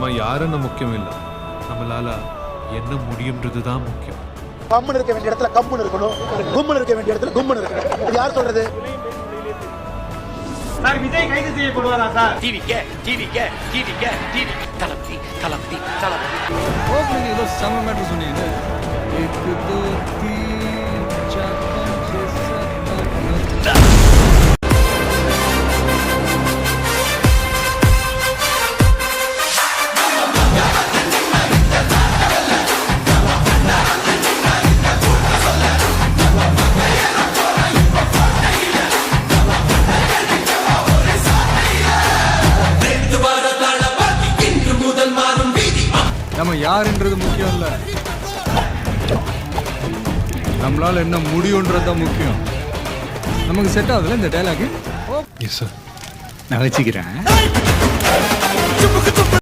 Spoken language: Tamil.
நம்ம யாருன்னு முக்கியம் இல்லை, நம்மளால என்ன முடியும்ன்றது தான் முக்கியம். கம்முன்னு இருக்க வேண்டிய இடத்துல கம்முன்னு இருக்கணும், கும்முன்னு இருக்க வேண்டிய இடத்துல கும்முன்னு இருக்கணும். இது யார் சொல்றது? சார் விஜய் கைது செய்யப்படுவாரா சார்? ஓப்பனிங் ஏதோ செம்ம மேட்டர் சொன்னீங்க. நம்ம யாருன்றது முக்கியம் இல்லை, நம்மளால என்ன முடியுன்றது தான் முக்கியம். நமக்கு செட் ஆகுதுல இந்த டைலாக். எஸ் சார், நான் வச்சுக்கிறேன்.